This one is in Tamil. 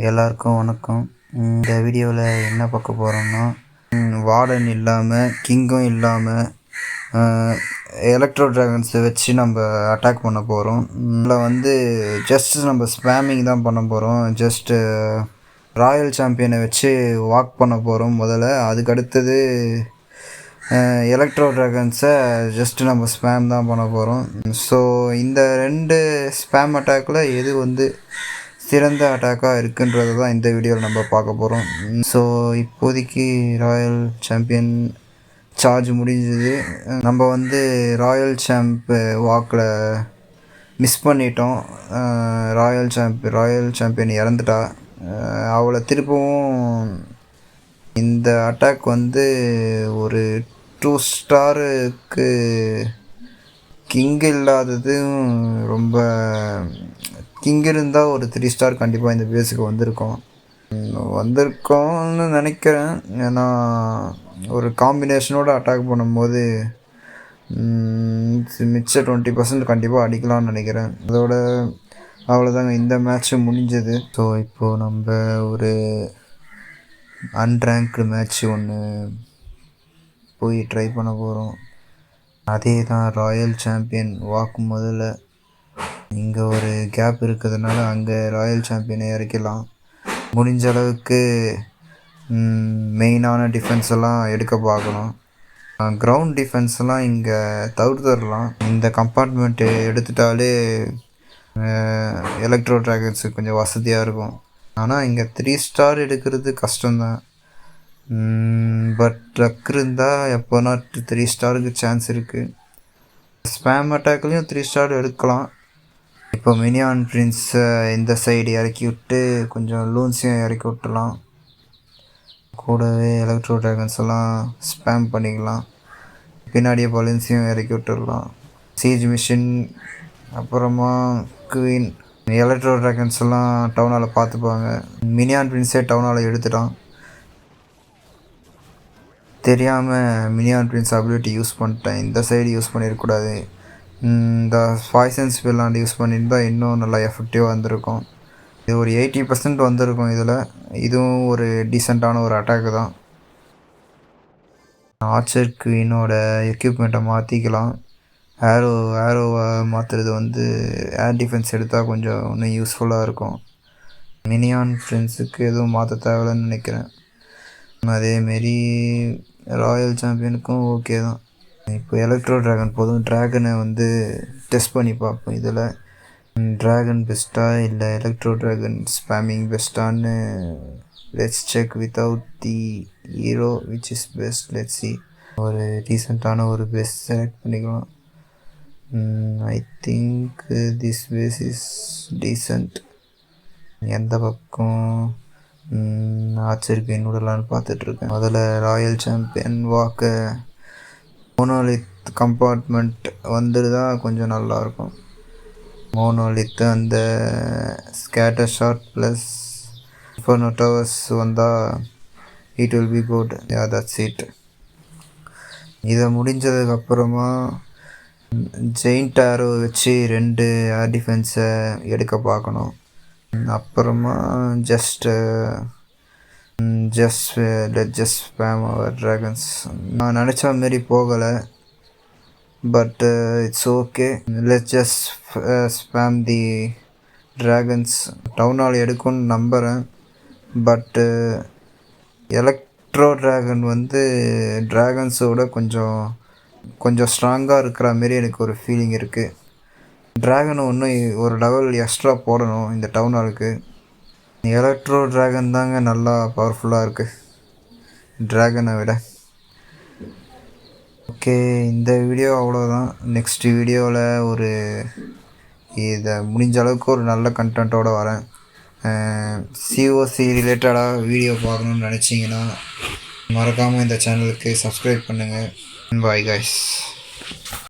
எல்லாருக்கும் வணக்கம். இந்த வீடியோவில் என்ன பார்க்க போகிறோம்னா, வார்டன் இல்லாமல் கிங்கும் இல்லாமல் எலக்ட்ரோ ட்ராகன்ஸை வச்சு நம்ம அட்டாக் பண்ண போகிறோம். இதில் ஜஸ்ட் நம்ம ஸ்பேமிங் தான் பண்ண போகிறோம். ஜஸ்ட்டு ராயல் சாம்பியனை வச்சு வாக் பண்ண போகிறோம் முதல்ல. அதுக்கு அடுத்தது எலக்ட்ரோ ட்ராகன்ஸை ஜஸ்ட்டு நம்ம ஸ்பேம் தான் பண்ண போகிறோம். ஸோ இந்த 2 ஸ்பேம் அட்டாக்கில் எது சிறந்த அட்டாக்காக இருக்குன்றது தான் இந்த வீடியோவில் நம்ம பார்க்க போகிறோம். ஸோ இப்போதைக்கு ராயல் சாம்பியன் சார்ஜ் முடிஞ்சது. நம்ம ராயல் வாக்கில் மிஸ் பண்ணிட்டோம். ராயல் சாம்பியன் இறந்துட்டா. அவளை திருப்பவும் இந்த அட்டாக் ஒரு 2 ஸ்டாருக்கு கிங் இல்லாததும் ரொம்ப கிங் இருந்தால் ஒரு 3 ஸ்டார் கண்டிப்பாக இந்த பேஸுக்கு வந்திருக்கோம்னு நினைக்கிறேன். ஏன்னா ஒரு காம்பினேஷனோடு அட்டாக் பண்ணும்போது மிச்ச 20% கண்டிப்பாக அடிக்கலாம்னு நினைக்கிறேன். அதோட அவ்வளோதாங்க, இந்த மேட்ச்சு முடிஞ்சது. ஸோ இப்போது நம்ம ஒரு அன்ரேங்க்டு மேட்ச் ஒன்று போய் ட்ரை பண்ண போகிறோம். அதே தான் ராயல் சாம்பியன் வாக்கு. முதல்ல இங்கே ஒரு கேப் இருக்கிறதுனால அங்கே ராயல் சாம்பியனை இறக்கலாம். முடிஞ்ச அளவுக்கு மெயினான டிஃபென்ஸ் எல்லாம் எடுக்க பார்க்கணும். கிரவுண்ட் டிஃபென்ஸ்லாம் இங்கே தவிர்த்துடலாம். இந்த கம்பார்ட்மெண்ட்டு எடுத்துட்டாலே எலக்ட்ரோ ட்ராகன்ஸுக்கு கொஞ்சம் வசதியாக இருக்கும். ஆனால் இங்கே 3 ஸ்டார் எடுக்கிறது கஷ்டம்தான். பட் ட்ரக் இருந்தால் எப்போனா 3 ஸ்டாருக்கு சான்ஸ் இருக்குது. ஸ்பேம் அட்டாக்லேயும் 3 ஸ்டார் எடுக்கலாம். இப்போ மினியான் பிரின்ஸை இந்த சைடு இறக்கி விட்டு கொஞ்சம் லூன்ஸையும் இறக்கி விட்டுலாம். கூடவே எலக்ட்ரோ ட்ராகன்ஸ் எல்லாம் ஸ்பேம் பண்ணிக்கலாம். பின்னாடியே பலூன்ஸையும் இறக்கி விட்டுடலாம். சீஜ் மிஷின் அப்புறமா குவீன் எலக்ட்ரோ ட்ராகன்ஸ் எல்லாம் டவுனால் பார்த்துப்பாங்க. மினியான் பிரின்ஸே டவுனால் எடுத்துட்டான். தெரியாமல் மினியான் பிரின்ஸ் அபிலிட்டி யூஸ் பண்ணிட்டேன். இந்த சைடு யூஸ் பண்ணிடக்கூடாது. இந்த பாய்சன் ஸ்பெல்லாண்டு யூஸ் பண்ணியிருந்தால் இன்னும் நல்லா எஃபெக்டிவாக வந்திருக்கும். இது ஒரு 80% வந்திருக்கும். இதுவும் ஒரு டீசெண்டான ஒரு அட்டாக்கு தான். ஆர்ச்சர் குவீனோட எக்யூப்மெண்ட்டை மாற்றிக்கலாம். ஏரோவை மாற்றுறது ஏர் டிஃபென்ஸ் எடுத்தால் கொஞ்சம் இன்னும் யூஸ்ஃபுல்லாக இருக்கும். மினியான் ஃப்ரெண்ட்ஸுக்கு எதுவும் மாற்ற தேவையில்லைன்னு நினைக்கிறேன். அதேமாரி ராயல் சாம்பியனுக்கும் ஓகே தான். இப்போ எலக்ட்ரோ ட்ராகன் போதும். ட்ராகனை டெஸ்ட் பண்ணி பார்ப்போம். இதில் ட்ராகன் பெஸ்ட்டாக இல்லை எலக்ட்ரோ ட்ராகன் ஸ்பேமிங் பெஸ்ட்டான்னு let's check without the hero which is best. Let's see. ஒரு டீசெண்டான ஒரு பெஸ்ட் செலக்ட் பண்ணிக்கலாம். I think this base is decent. எந்த பக்கம் ஆச்சரிக்கை விடலான்னு பார்த்துட்ருக்கேன். முதல்ல ராயல் சாம்பியன் வாக்க மோனோலித் கம்பார்ட்மெண்ட் வந்துடுதான் கொஞ்சம் நல்லாயிருக்கும். மோனோலித் அந்த scatter shot plus inferno towers வந்தால் it will be good. That's it. இதை முடிஞ்சதுக்கப்புறமா ஜெயிண்ட் ஏரோ வச்சு 2 ஏர் டிஃபென்ஸை எடுக்க பார்க்கணும். அப்புறமா ஜஸ்ட் ஸ்பேம் அவர் ட்ராகன்ஸ். நான் நினச்ச மாரி போகலை. But it's okay. Let's just spam the dragons. டவுனால் எடுக்கும்னு நம்புகிறேன். பட்டு எலக்ட்ரோ ட்ராகன் ட்ராகன்ஸோட கொஞ்சம் ஸ்ட்ராங்காக இருக்கிற மாரி எனக்கு ஒரு ஃபீலிங் இருக்குது. ட்ராகனை இன்னும் ஒரு லெவல் எக்ஸ்ட்ரா போடணும் இந்த டவுனாலுக்கு. எலக்ட்ரோ ட்ராகன் தாங்க நல்லா பவர்ஃபுல்லாக இருக்குது ட்ராகனை விட. ஓகே, இந்த வீடியோ அவ்வளோதான். நெக்ஸ்ட் வீடியோவில் இதை முடிஞ்ச அளவுக்கு ஒரு நல்ல கண்டென்ட்டோடு வரேன். சிஓசி ரிலேட்டடாக வீடியோ பார்க்கணுன்னு நினச்சிங்கன்னா மறக்காமல் இந்த சேனலுக்கு சப்ஸ்கிரைப் பண்ணுங்கள். Bye guys.